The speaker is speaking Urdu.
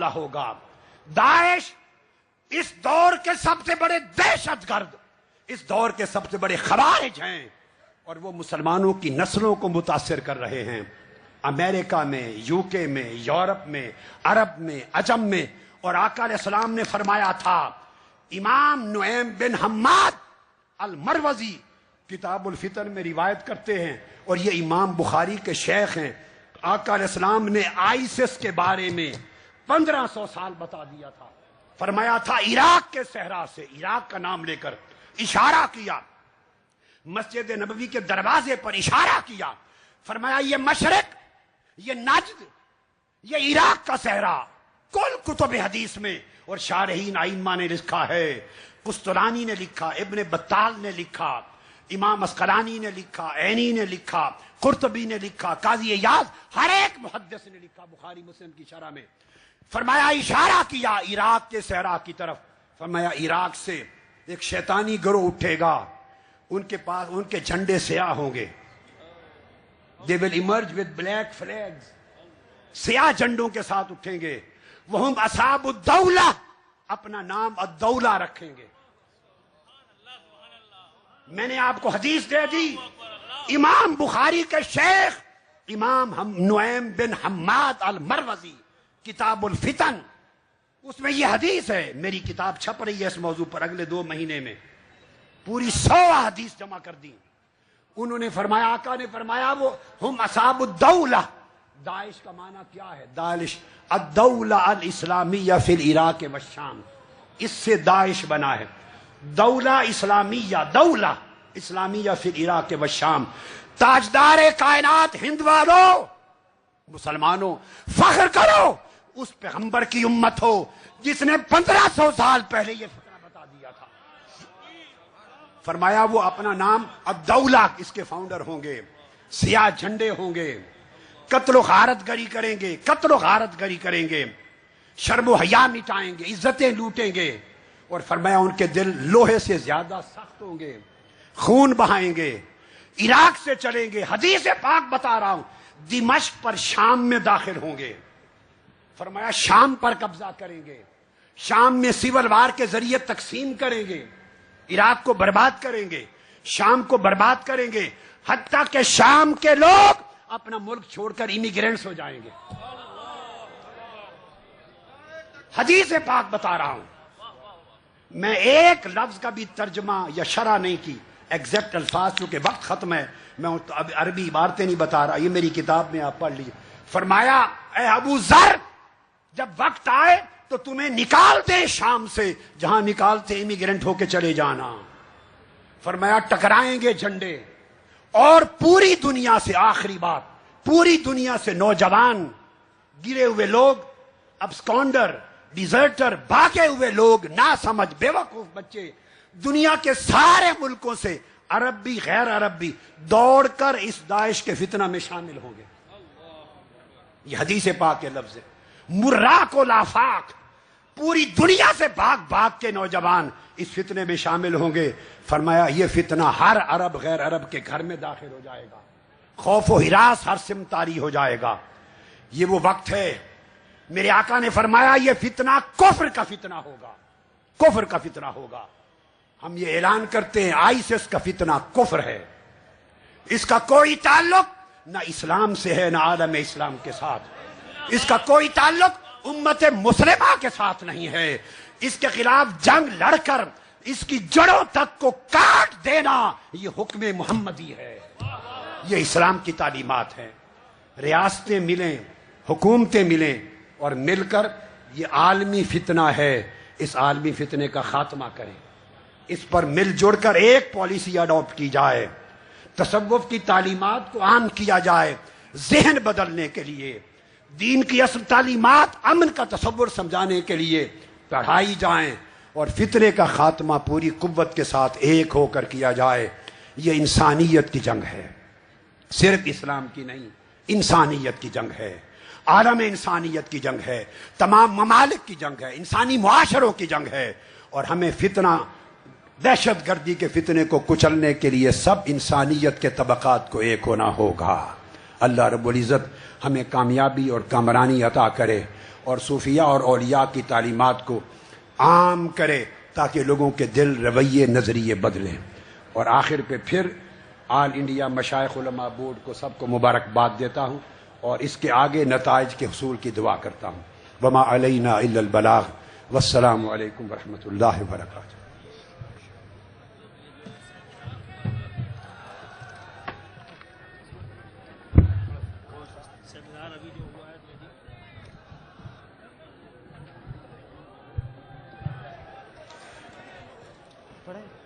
ہوگا۔ داعش اس دور کے سب سے بڑے دہشت گرد، اس دور کے سب سے بڑے خوارج ہیں، اور وہ مسلمانوں کی نسلوں کو متاثر کر رہے ہیں، امریکہ میں، یوکے میں، یورپ میں، عرب میں، عجم میں۔ اور آقا علیہ السلام نے فرمایا تھا، امام نعیم بن حماد المروزی کتاب الفتن میں روایت کرتے ہیں، اور یہ امام بخاری کے شیخ ہیں، آقا علیہ السلام نے آئیسس کے بارے میں 1500 سال بتا دیا تھا۔ فرمایا تھا عراق کے صحرا سے، عراق کا نام لے کر اشارہ کیا، مسجد نبوی کے دروازے پر اشارہ کیا، فرمایا یہ مشرق، یہ نجد، یہ عراق کا صحرا۔ کل کتب حدیث میں اور شارحین ائمہ نے لکھا ہے، قسطلانی نے لکھا، ابن بطال نے لکھا، امام اسقلانی نے لکھا، عینی نے لکھا، قرطبی نے لکھا، قاضی عیاض، ہر ایک محدث نے لکھا بخاری مسلم کی شرح میں۔ فرمایا اشارہ کیا عراق کے صحرا کی طرف، فرمایا عراق سے ایک شیطانی گروہ اٹھے گا، ان کے پاس ان کے جھنڈے سیاہ ہوں گے، they will emerge with black flags، سیاہ جھنڈوں کے ساتھ اٹھیں گے، وہم اصحاب الدولہ، اپنا نام الدولہ رکھیں گے۔ میں نے آپ کو حدیث دے دی، امام بخاری کے شیخ امام نعیم بن حماد المروزی کتاب الفتن، اس میں یہ حدیث ہے۔ میری کتاب چھپ رہی ہے اس موضوع پر، اگلے 2 مہینے میں پوری 100 حدیث جمع کر دی۔ انہوں نے فرمایا، آقا نے فرمایا، وہ ہم اصحاب الدولہ۔ داعش کا معنی کیا ہے؟ داعش الدولہ الاسلامیہ فی العراق والشام، اس سے داعش بنا ہے، دولہ اسلامیہ، دولہ اسلامیہ فی العراق والشام۔ تاجدار کائنات ہند والو، مسلمانوں، فخر کرو، اس پیغمبر کی امت ہو جس نے 1500 سال پہلے یہ فتنہ بتا دیا تھا۔ فرمایا وہ اپنا نام الدولہ، اس کے فاؤنڈر ہوں گے، سیاہ جھنڈے ہوں گے، قتل و غارت گری کریں گے، قتل و غارت گری کریں گے، شرم و حیا مٹائیں گے، عزتیں لوٹیں گے، اور فرمایا ان کے دل لوہے سے زیادہ سخت ہوں گے، خون بہائیں گے، عراق سے چلیں گے، حدیث پاک بتا رہا ہوں، دمشق پر شام میں داخل ہوں گے، فرمایا شام پر قبضہ کریں گے، شام میں سول وار کے ذریعے تقسیم کریں گے، عراق کو برباد کریں گے، شام کو برباد کریں گے، حتیٰ کہ شام کے لوگ اپنا ملک چھوڑ کر امیگرینٹس ہو جائیں گے۔ حدیث پاک بتا رہا ہوں، میں ایک لفظ کا بھی ترجمہ یا شرح نہیں کی، ایگزیکٹ الفاظ، چونکہ وقت ختم ہے، میں اب عربی عبارتیں نہیں بتا رہا، یہ میری کتاب میں آپ پڑھ لیجیے۔ فرمایا اے ابو ذر، جب وقت آئے تو تمہیں نکال دے شام سے، جہاں نکالتے امیگرینٹ ہو کے چلے جانا۔ فرمایا ٹکرائیں گے جھنڈے، اور پوری دنیا سے، آخری بات، پوری دنیا سے نوجوان، گرے ہوئے لوگ، ابسکونڈر، ڈیزرٹر، بھاگے ہوئے لوگ، ناسمجھ بے وقوف بچے، دنیا کے سارے ملکوں سے، عرب بھی غیر عرب بھی، دوڑ کر اس داعش کے فتنہ میں شامل ہوں گے۔ یہ حدیث پاک کے لفظ ہے۔ مراق و لافاق، پوری دنیا سے بھاگ بھاگ کے نوجوان اس فتنے میں شامل ہوں گے۔ فرمایا یہ فتنہ ہر عرب غیر عرب کے گھر میں داخل ہو جائے گا، خوف و ہراس ہر سمت طاری ہو جائے گا۔ یہ وہ وقت ہے، میرے آقا نے فرمایا یہ فتنہ کفر کا فتنہ ہوگا، کفر کا فتنہ ہوگا۔ ہم یہ اعلان کرتے ہیں آئیسس کا فتنہ کفر ہے، اس کا کوئی تعلق نہ اسلام سے ہے، نہ عالم اسلام کے ساتھ، اس کا کوئی تعلق امت مسلمہ کے ساتھ نہیں ہے۔ اس کے خلاف جنگ لڑ کر اس کی جڑوں تک کو کاٹ دینا یہ حکم محمدی ہے، یہ اسلام کی تعلیمات ہیں۔ ریاستیں ملیں، حکومتیں ملیں، اور مل کر یہ عالمی فتنہ ہے، اس عالمی فتنے کا خاتمہ کریں، اس پر مل جڑ کر ایک پالیسی اڈاپٹ کی جائے، تصوف کی تعلیمات کو عام کیا جائے، ذہن بدلنے کے لیے دین کی اصل تعلیمات، امن کا تصور سمجھانے کے لیے پڑھائی جائیں، اور فتنے کا خاتمہ پوری قوت کے ساتھ ایک ہو کر کیا جائے۔ یہ انسانیت کی جنگ ہے، صرف اسلام کی نہیں، انسانیت کی جنگ ہے، عالم انسانیت کی جنگ ہے، تمام ممالک کی جنگ ہے، انسانی معاشروں کی جنگ ہے، اور ہمیں فتنہ، دہشت گردی کے فتنے کو کچلنے کے لیے سب انسانیت کے طبقات کو ایک ہونا ہوگا۔ اللہ رب العزت ہمیں کامیابی اور کامرانی عطا کرے، اور صوفیہ اور اولیاء کی تعلیمات کو عام کرے تاکہ لوگوں کے دل، رویے، نظریے بدلیں۔ اور آخر پہ پھر آل انڈیا مشائخ علماء بورڈ کو سب کو مبارکباد دیتا ہوں اور اس کے آگے نتائج کے حصول کی دعا کرتا ہوں۔ وما علینا الا البلاغ، والسلام علیکم ورحمۃ اللہ وبرکاتہ۔ پڑھیں